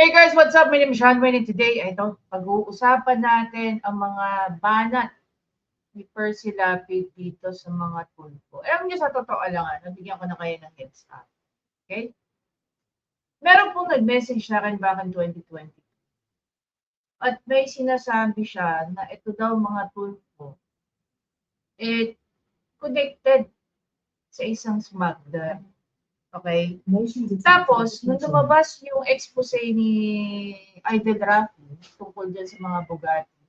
Hey guys, what's up? My name is Sean Wayne and today ay pag-uusapan natin ang mga banat ni Percy Lapid dito sa mga tulpo. Alam niyo sa totoo lang, nabigyan ko na kayo ng heads up. Okay? Meron pong nag-message sa akin back in 2020. At may sinasabi siya na ito daw mga tulpo connected sa isang smuggler. Okay? Tapos, nung lumabas yung expose ni Idol Rafi tungkol dyan sa mga Bugatti,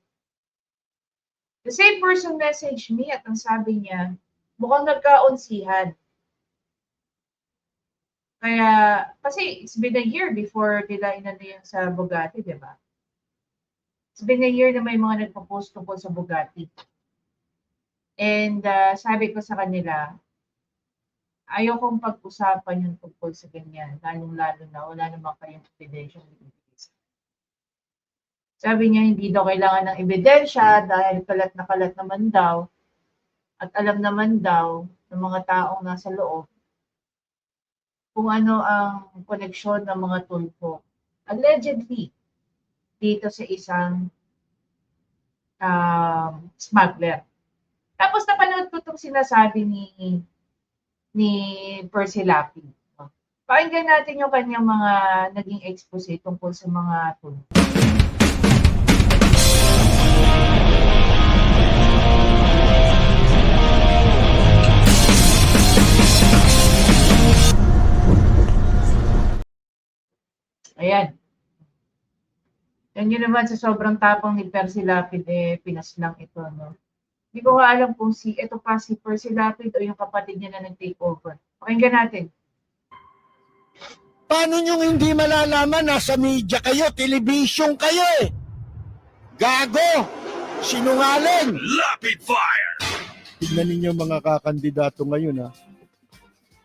the same person messaged me at ang sabi niya, mukhang nagkaunsihan. Kaya, kasi it's been a year before nila inano yung sa Bugatti, di ba? It's been a year na may mga nagpo-post tungkol sa Bugatti. And sabi ko sa kanila, ayaw kong pag-usapan yung tungkol sa ganyan, lalong-lalo na wala naman kayong ebidensya. Sabi niya, hindi daw kailangan ng ebidensya dahil kalat naman daw at alam naman daw ng mga taong nasa loob kung ano ang koneksyon ng mga tulpo. Allegedly, dito sa isang smuggler. Tapos napanood ko itong sinasabi ni Percy Lapid. Pakinggan natin yung kanyang mga naging expose tungkol sa mga tulpo. Ayan. Yan yun naman sa sobrang tapang ni Percy Lapid, pinaslang ito, no? Hindi ko nga alam kung ito pa si Percy Lapid o yung kapatid niya na nag-take over. Pakinggan natin. Paano nyo hindi malalaman? Nasa media kayo, television kayo eh. Gago! Sinungaling! Rapid fire! Tignan ninyo mga kakandidato ngayon ha.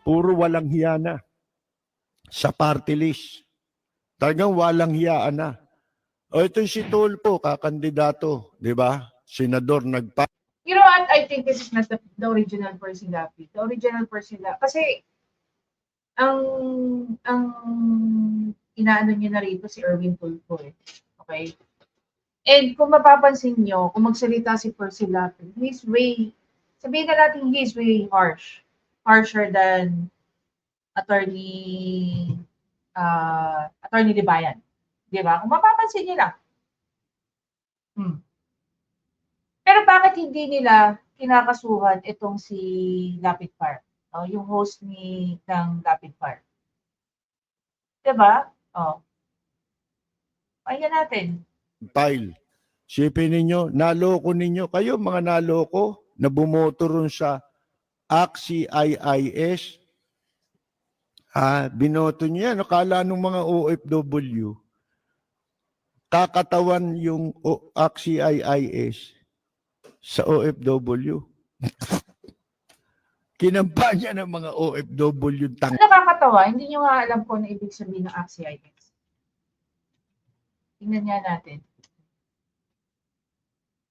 Puro walang hiya na. Sa party list. Talagang walang hiyaan na. O ito si Tulfo, kakandidato. Di ba? Senador nagpa... You know what? I think this is not the original Percy Lapid. The original Percy Lapid. Kasi ang inaano niya na rito si Erwin Tulfo eh. Okay? And kung mapapansin nyo, kung magsalita si Percy Lapid, he's way, sabihin na natin he's way harsh. Harsher than Attorney Libayan. Di ba? Kung mapapansin nyo lang. Pero bakit hindi nila kinakasuhan itong si Lapid Fire? Yung host ng Lapid Fire. Diba? Pakinggan natin. File. Sipin ninyo, naloko ninyo. Kayo mga naloko na bumoto ron sa AXIIS. Binoto nyo yan. Akala nung mga OFW, kakatawan yung AXIIS sa OFW. Kinampanya ng mga OFW Ang nakakatawa, hindi nyo nga alam kung ano ibig sabihin ng AXIS. Tingnan nga natin.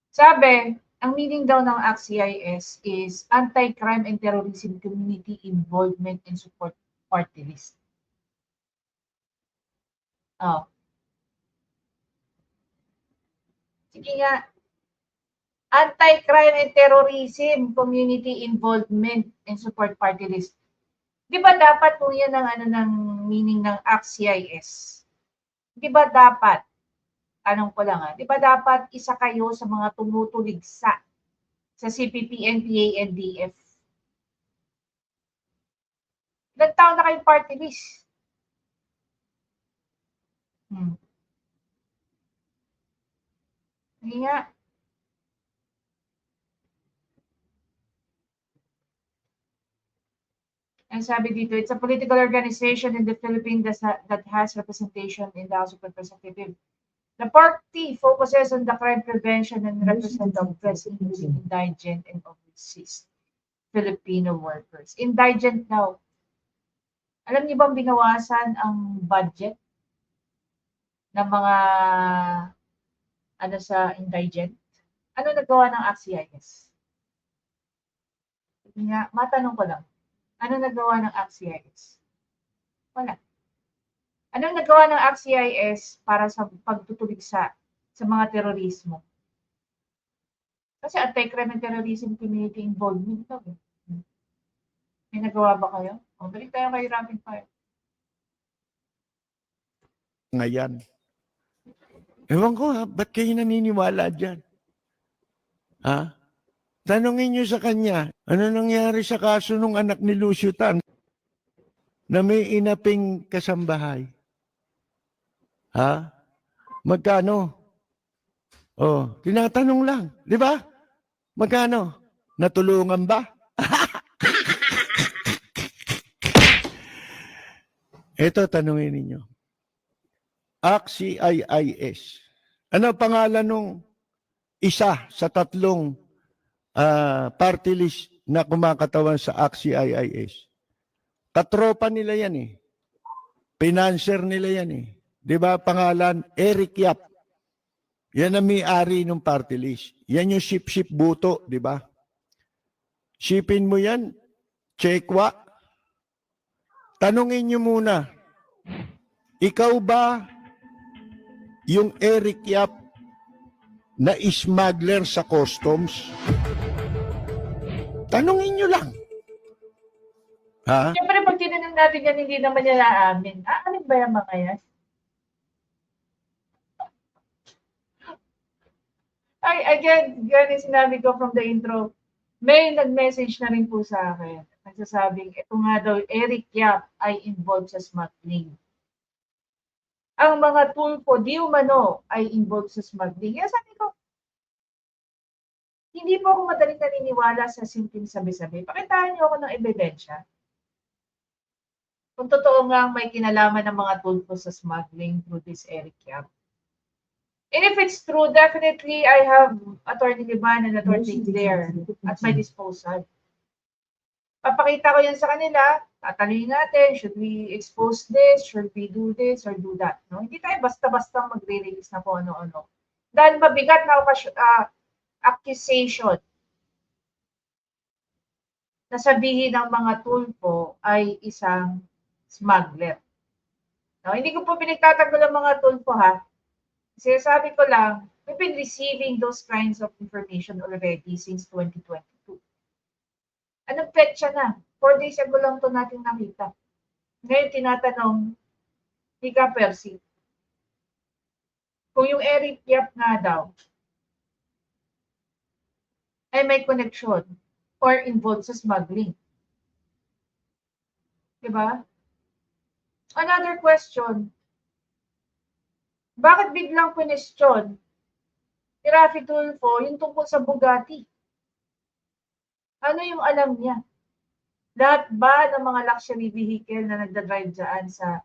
Sabi, ang meaning daw ng AXIS is Anti-Crime and Terrorism Community Involvement and Support Party List. Sige nga. Anti-Crime and Terrorism Community Involvement and Support Party List. Di ba dapat po yan ng meaning ng AXIS? Di ba dapat? Tanong ko lang di ba dapat isa kayo sa mga tumutuligsa sa CPP, NPA, NDF? Ilang taon na kayong party list? Hindi nga. Ang sabi dito, it's a political organization in the Philippines that has representation in the House of Representatives. The party focuses on the crime prevention and represent the oppressed, indigent, and overseas Filipino workers. Indigent daw. Alam niyo bang binawasan ang budget ng mga sa indigent? Ano nagawa ng AXIS? Nga, matanong ko lang. Ano nagawa ng AXIS? Wala. Anong nagawa ng ACT-CIS para sa pagtutuligsa sa mga terorismo? Kasi anti-crime and terrorism community involvement daw. May nagawa ba kayo? O, balik tayo kay rapid fire. Ngayon. Ewan ko ha, ba't kayo naniniwala dyan? Ha? Tanungin nyo sa kanya, ano nangyari sa kaso nung anak ni Lucio Tan na may inaping kasambahay? Ha? Magkano? Oh, tinatanong lang, di ba? Magkano? Natulungan ba? Ito, tanungin ninyo. ACT-CIIS. Ano pangalan nung isa sa tatlong party list na kumakatawan sa ACT-CIIS? Katropa nila yan eh. Financer nila yan eh. Di ba pangalan? Eric Yap. Yan ang may-ari ng party list. Yan yung ship-ship buto, di ba? Shipin mo yan, Chekwa. Tanungin nyo muna, ikaw ba yung Eric Yap na smuggler sa customs? Tanungin nyo lang. Ha? Siyempre, pag tinanong natin yan, hindi naman niya naamin. Aamin ba yung mga yan? Ay, again, yan yung sinabi ko from the intro. May nag-message na rin po sa akin. Nagsasabing, ito nga daw, Eric Yap ay involved sa smuggling. Ang mga tulpo, di umano, ay involved sa smuggling. Kaya sabi ko, hindi po ako madaling naniniwala sa simpleng sabi-sabi. Pakitaan niyo ako ng ebidensya. Kung totoo nga may kinalaman ng mga tulpo sa smuggling through this Eric Yap. And if it's true, definitely I have Attorney Liban and Attorney there at my disposal. Papakita ko yan sa kanila, tatanungin natin, should we expose this, should we do this, or do that. No? Hindi tayo basta-basta magre-release na kung ano-ano. Dahil mabigat na accusation na sabihin ng mga tulpo ay isang smuggler. No? Hindi ko po pinagtatanggol ang mga tulpo ha. Sinasabi ko lang, we've been receiving those kinds of information already since 2022. Anong petsa na? 4 days ago lang ito natin nakita. Ngayon tinatanong, Tika Percy, kung yung Eric Yap nga daw ay may connection or involved sa smuggling. Diba? Another question, bakit biglang question ni Raffy Tulfo yung tungkol sa Bugatti? Ano yung alam niya? Lahat ba ng mga luxury vehicle na nagdadrive dyan sa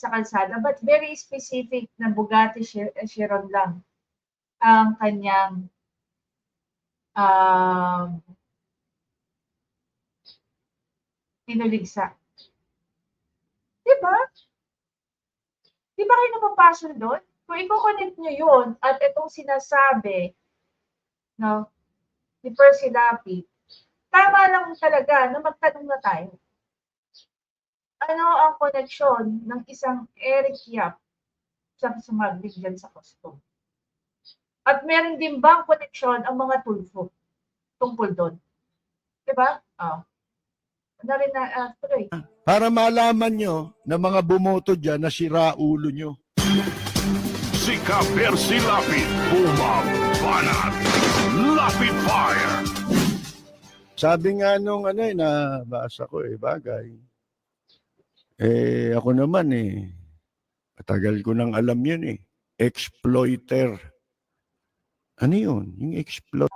kalsada? But very specific na Bugatti Chiron lang ang kanyang tinuligsa. Diba? Diba kayo napapasok doon? Kung i-connect nyo yun at itong sinasabi no, ni Percy Lapid, tama lang talaga na magtanong na tayo. Ano ang koneksyon ng isang Eric Yap sa smuggling dyan sa custom? At meron din bang koneksyon ang mga tulfo tungkol doon? Diba? Ano rin na, tuloy. Para malaman nyo na mga bumoto dyan na sira ulo nyo. Si Percy Lapid, Banat, Lapid Fire. Sabi nga nung nabasa ko bagay. Ako naman matagal ko nang alam yun exploiter. Ano yun? Yung exploit.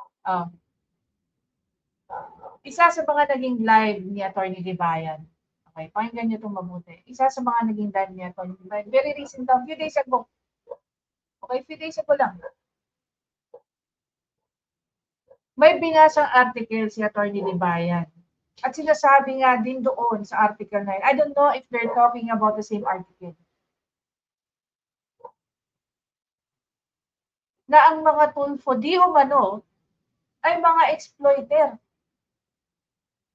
Isa sa mga naging live ni Attorney Libayan. Okay, pakinggan niyo itong mabuti. Isa sa mga naging live ni Attorney Libayan. Very recent lang, few days ago. Okay, few days ago lang. May binasang article si Attorney Libayan. At sinasabi nga din doon sa article na yun. I don't know if they're talking about the same article. Na ang mga tulfo di umano ay mga exploiter.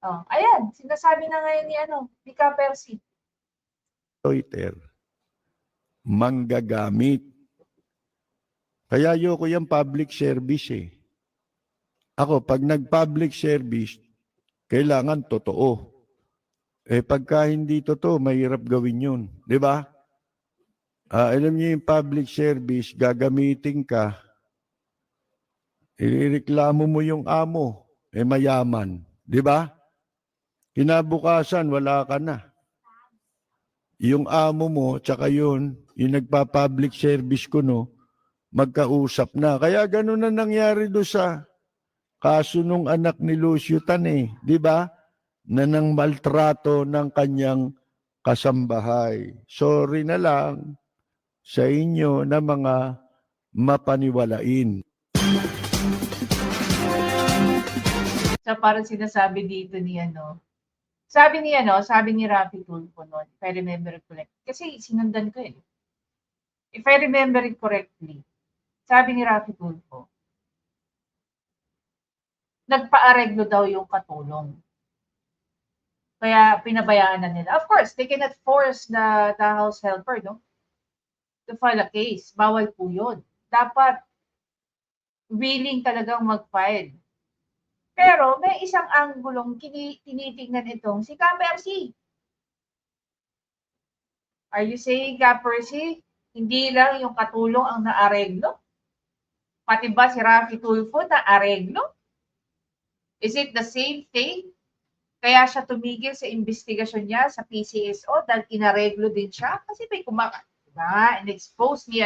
Ayan, sinasabi na ngayon ni Tika Percy. Exploiter. manggagamit. Kaya ayoko yung public service eh. Ako, pag nag-public service, kailangan totoo. Eh pagka hindi totoo, mahirap gawin yun. Di ba? Alam niyo yung public service, gagamitin ka, ireklamo mo yung amo, eh mayaman. Di ba? Kinabukasan, wala ka na. Yung amo mo, tsaka yung nagpa-public service ko, no, magkausap na. Kaya ganun na nangyari do sa kaso nung anak ni Lucio Tan eh. Di ba? Na nang maltrato ng kanyang kasambahay. Sorry na lang sa inyo na mga mapaniwalain. So parang sinasabi dito ni sabi ni Rafi Tulfo noon, if I remember it correctly. Kasi sinundan ko eh. If I remember it correctly, sabi ni Rafi Tulfo, nagpaareglo daw yung katulong. Kaya pinabayaan na nila. Of course, they cannot force the house helper, no, to file a case. Bawal po yun. Dapat willing talagang mag-file. Pero may isang anggulong tinitingnan itong si Ka-Percy. Are you saying, Ka-Percy, hindi lang yung katulong ang naareglo? Pati ba si Rafi Tulfo naareglo? Is it the same thing? Kaya siya tumigil sa investigasyon niya sa PCSO dahil inareglo din siya? Kasi may diba? In-expose ni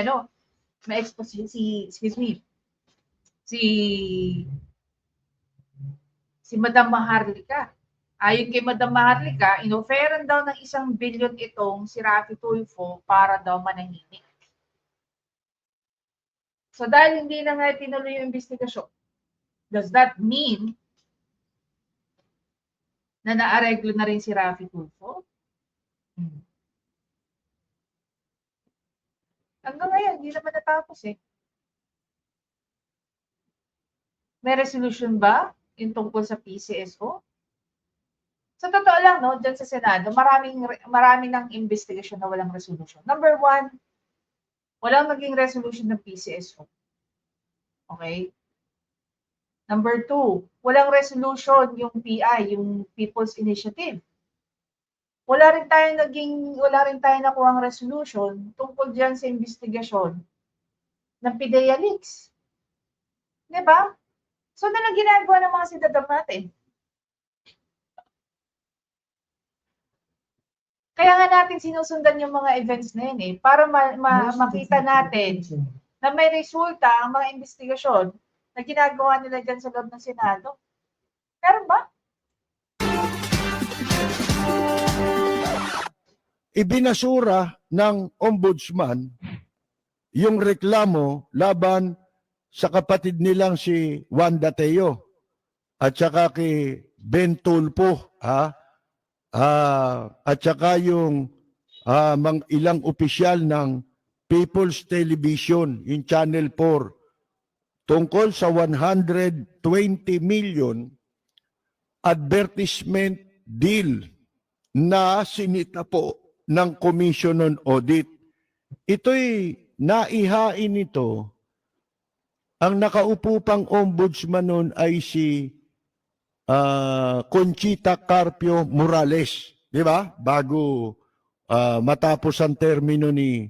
ma-expose si Madam Maharlika. Ayon kay Madam Maharlika, inoferan daw ng 1 billion itong si Rafi Tulfo para daw manahimik. So dahil hindi na nga tinuloy yung investigasyon, does that mean na naareglo na rin si Rafi Tulfo? Hanggang ngayon, hindi naman natapos eh. May resolution ba yung tungkol sa PCSO? Sa totoo lang, no, dyan sa Senado, marami ng investigasyon na walang resolution. Number 1, walang naging resolution ng PCSO. Okay? Number 2, walang resolution yung PI, yung People's Initiative. Wala rin tayo nakuhang resolution tungkol diyan sa investigasyon ng PIDEA leaks. 'Di ba? So, na lang ginagawa ng mga senador natin. Kaya nga natin sinusundan yung mga events na yun eh, para makita natin na may resulta ang mga investigasyon na ginagawa nila dyan sa loob ng Senado. Meron ba? Ibinasura ng ombudsman yung reklamo laban sa kapatid nilang si Wanda Teo at saka kay Ben Tulfo, at saka yung ilang opisyal ng People's Television in Channel 4 tungkol sa 120 million advertisement deal na sinita po ng Commission on Audit. Ito'y naihain nito. Ang nakaupo pang ombudsman nun ay si Conchita Carpio Morales, di ba? Bago matapos ang termino ni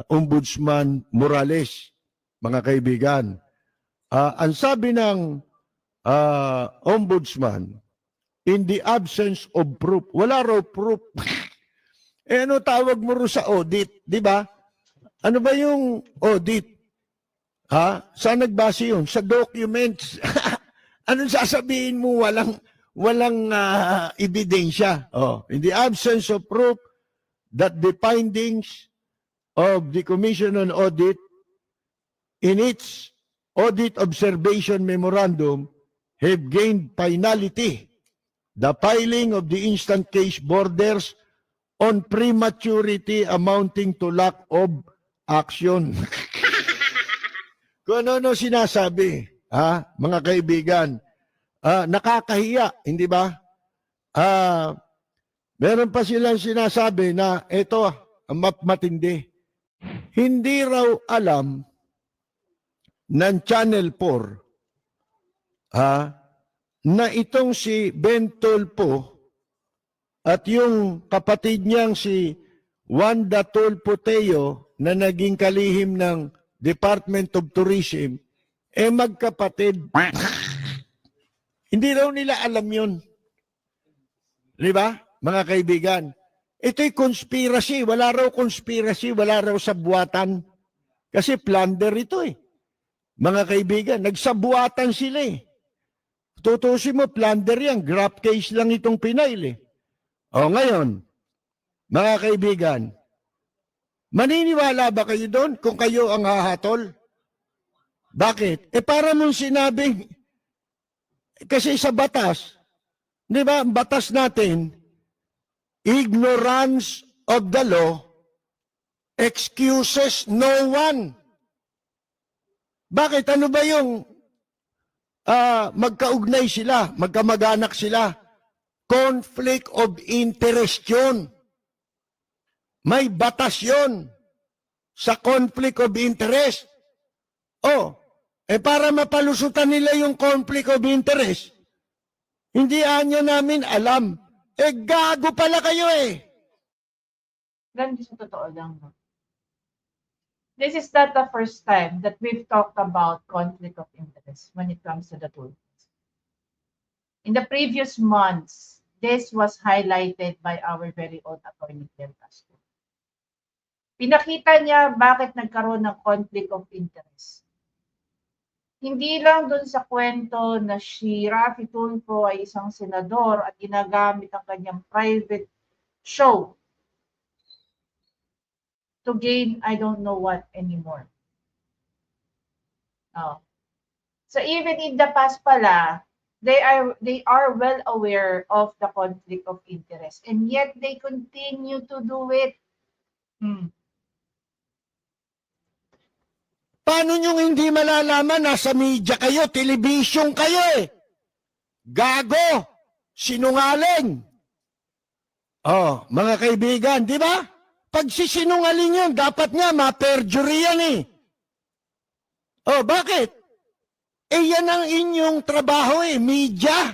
Ombudsman Morales, mga kaibigan. Ang sabi ng Ombudsman, in the absence of proof, wala raw proof. Ano tawag mo ro sa audit, di ba? Ano ba yung audit? Saan nagbase yun? Sa documents. Anong sasabihin mo? Walang ebidensya. In the absence of proof that the findings of the Commission on Audit in its audit observation memorandum have gained finality. The filing of the instant case borders on prematurity amounting to lack of action. Kung ano sinasabi, mga kaibigan, nakakahiya, hindi ba? Meron pa silang sinasabi na ito, ang matindi. Hindi raw alam ng Channel 4 na itong si Ben Tulfo at yung kapatid niyang si Wanda Tulfo Teo na naging kalihim ng Department of Tourism, magkapatid. Hindi raw nila alam yun. Di ba, mga kaibigan? Ito'y conspiracy. Wala raw conspiracy, wala raw sabuatan. Kasi plunder ito eh. Mga kaibigan, nagsabuatan sila eh. Tutusin mo, plunder yan. Grab case lang itong pinail eh. O ngayon, mga kaibigan, maniniwala ba kayo doon kung kayo ang hahatol? Bakit? Para mong sinabing, kasi sa batas, di ba, ang batas natin, ignorance of the law excuses no one. Bakit? Ano ba yung magkaugnay sila, magkamag-anak sila? Conflict of interest yun. May batas yun sa conflict of interest. Para mapalusutan nila yung conflict of interest, hindi anya namin alam. Gago pala kayo eh. Ganun sa totoo lang. No? This is not the first time that we've talked about conflict of interest when it comes to the Tulfos. In the previous months, this was highlighted by our very own Attorney Del Castro. Pinakita niya bakit nagkaroon ng conflict of interest. Hindi lang dun sa kwento na si Raffy Tulfo ay isang senador at ginagamit ang kanyang private show to gain I don't know what anymore. So even in the past pala, they are well aware of the conflict of interest and yet they continue to do it. Paano nyo hindi malalaman? Nasa media kayo, television kayo eh. Gago! Sinungaling! Mga kaibigan, di ba? Pag sisinungaling yun, dapat nga ma-perjury yan eh. Bakit? Yan ang inyong trabaho eh, media.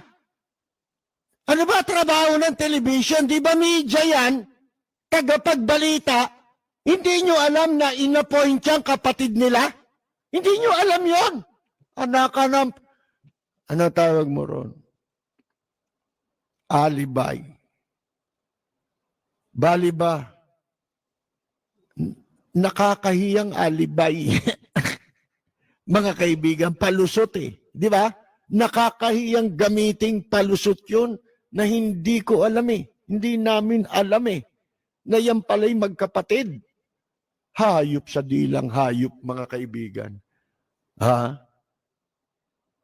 Ano ba trabaho ng television? Di ba media yan? Tagapagbalita. Hindi nyo alam na in-appoint siyang kapatid nila? Hindi nyo alam yon. Ano tawag mo ron? Alibay. Bali ba? Nakakahiyang alibay. Mga kaibigan, palusot eh. Di ba? Nakakahiyang gamiting palusot yun na hindi ko alam eh. Hindi namin alam eh. Na yan pala'y magkapatid. Hayop sa dilang hayop, mga kaibigan.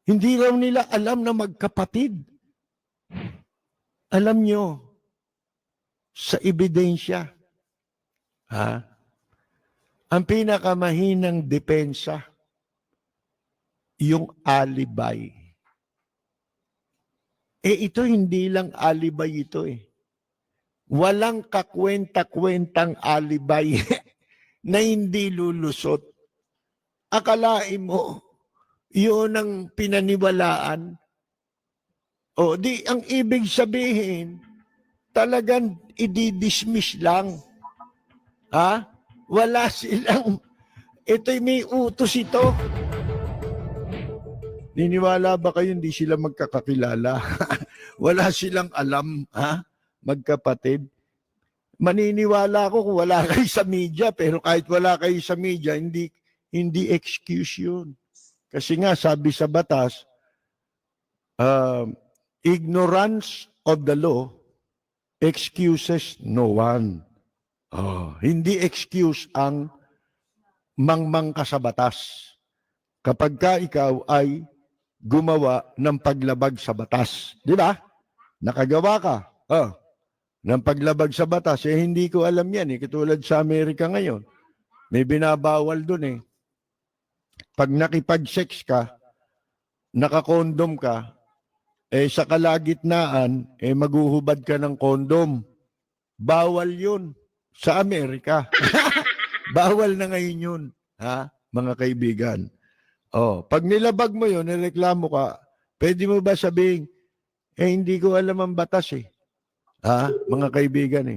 Hindi raw nila alam na magkapatid. Alam nyo, sa ebidensya, ang pinakamahinang depensa, yung alibay. Ito hindi lang alibay ito eh. Walang kakwenta-kwentang alibay na hindi lulusot. Akalain mo, yun ang pinaniwalaan. Ang ibig sabihin, talagang i-dismiss lang. Wala silang, ito'y may utos ito. Niniwala ba kayo hindi sila magkakakilala? Wala silang alam, magkapatid. Maniniwala ako kung wala kayo sa media, pero kahit wala kayo sa media, hindi excuse yun. Kasi nga, sabi sa batas, ignorance of the law excuses no one. Hindi excuse ang mangmang ka sa batas. Kapag ka ikaw ay gumawa ng paglabag sa batas. Di ba? Nakagawa ka. Ng paglabag sa batas, hindi ko alam yan. Katulad sa Amerika ngayon, may binabawal dun eh. Pag nakipag-sex ka, nakakondom ka, sa kalagitnaan, maghuhubad ka ng kondom. Bawal yun. sa Amerika. Bawal na ngayon yun, ha, mga kaibigan. Oh, pag nilabag mo yun, nireklamo ka, pwede mo ba sabihin, hindi ko alam ang batas eh. Ha, mga kaibigan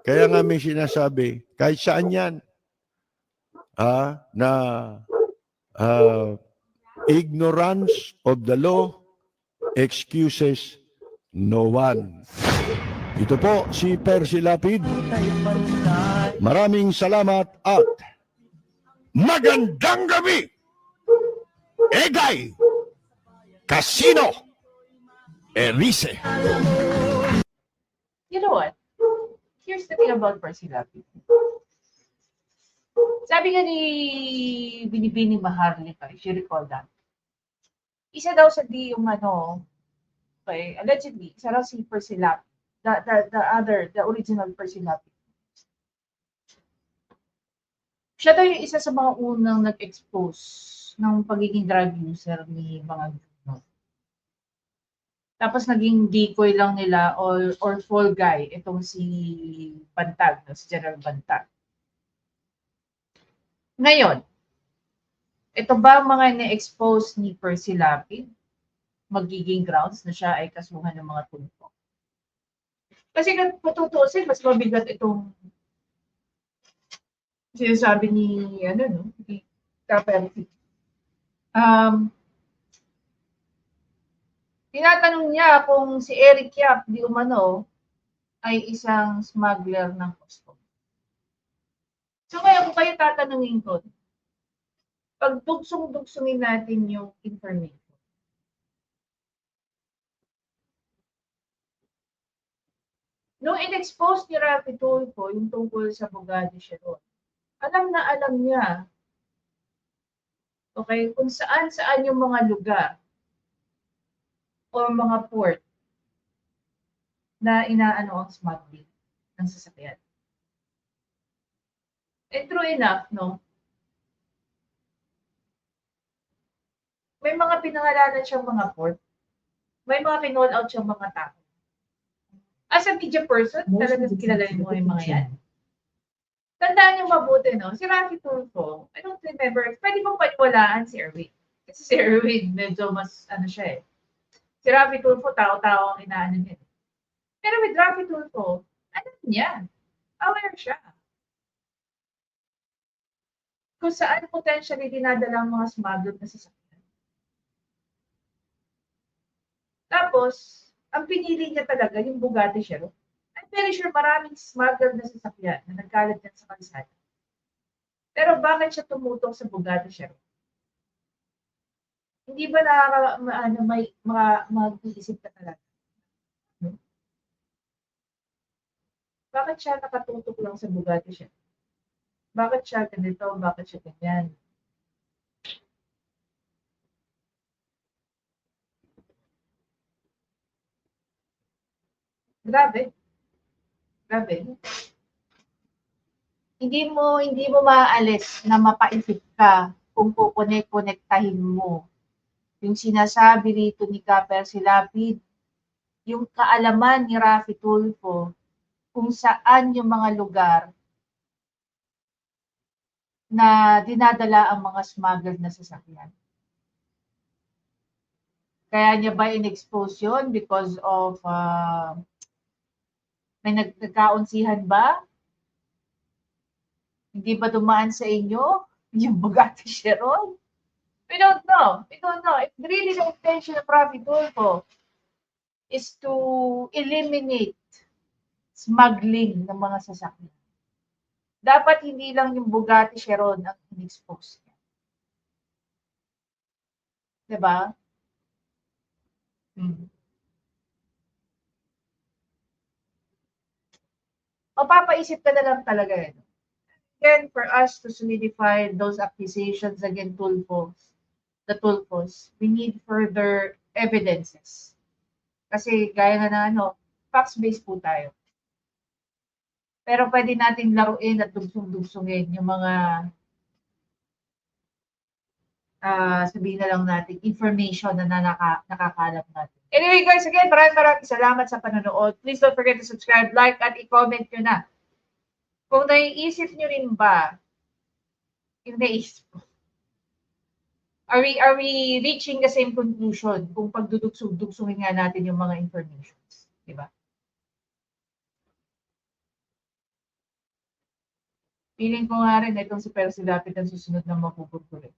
kaya nga may sinasabi, kahit saan yan, na ignorance of the law excuses no one. Ito po si Percy Lapid. Maraming salamat at magandang gabi! Egay! Casino! Erice! You know what? Here's the thing about Percy Lapid. Sabi nga ni Binibini Maharlika, if you recall that, isa daw sa di yung okay, allegedly, isa raw si Percy Lapid, the original Percy Lapid. Siya daw yung isa sa mga unang nag-expose ng pagiging drug user ni mga Gino. Tapos naging decoy lang nila or fall guy itong si Bantag, si General Bantag. Ngayon, ito ba mga na-expose ni Percy Lapid magiging grounds na siya ay kasuhan ng mga tulpo? Kasi kung tutuusin, mas mabigat itong sinasabi ni ni Kaperti. Tinatanong niya kung si Eric Yap di umano ay isang smuggler ng custom. So ngayon kung kayo tatanungin ko, pag dugsong-dugsongin natin yung information, nung in-expose ni Rafi Tulfo yung tungkol sa Bugatti Chiron, alam na alam niya, okay, kung saan-saan yung mga lugar o mga port na inaano ang smuggling ng sasakyan. And true enough, no? May mga pinangalanan siyang mga port, may mga kinall out siyang mga tao. As a media person, talagang kilala mo yung mga yan. Tandaan niyo mabuti, no? Si Rafi Tulfo, I don't remember, pwede mong paniwalaan si Erwin. Kasi si Erwin, medyo mas, siya eh. Si Rafi Tulfo, tao-tao ang inaano niya. Pero with Rafi Tulfo, alam niya. Aware siya. Kung saan potentially dinadala ang mga smuggled na sasakyan. Tapos, ang pinili niya talaga yung Bugatti Chiron. I'm very sure maraming smuggled na sasakyan na nagkalat yan sa kalsada. Pero bakit siya tumutok sa Bugatti Chiron? Hindi ba mag-iisip ka talaga? Bakit siya nakatutok lang sa Bugatti Chiron? Bakit siya ganito? Bakit siya ganyan? Grabe. Grabe. Hindi mo maaalis na mapaisip ka kung kukonek-konektahin mo yung sinasabi rito ni Percy Lapid, yung kaalaman ni Rafi Tulfo kung saan yung mga lugar na dinadala ang mga smuggled na sasakyan. Kaya niya ba in-expose yun because of may nagkaunsihan ba? Hindi ba dumaan sa inyo yung Bugatti Chiron? We don't know. We don't know. If really the intention of Rafi Tulfo is to eliminate smuggling ng mga sasakyan, dapat hindi lang yung Bugatti Chiron ang in-expose niya. Diba? O papaisip ka na lang talaga yun. Again, for us to solidify those accusations against the Tulfos, we need further evidences. Kasi gaya nga na facts-based po tayo. Pero pwede nating laruin at dugsong-dugsongin yung mga sabihin na lang natin, information na nakakalap natin. Anyway guys, again, maraming salamat sa panonood. Please don't forget to subscribe, like, at i-comment nyo na Kung naiisip nyo rin ba, yung naisip ko, are we reaching the same conclusion kung pagdudugsong-dugsongin nga natin yung mga informations? Diba? Feeling ko nga rin itong si Percy Lapid ang susunod na makukurkulit.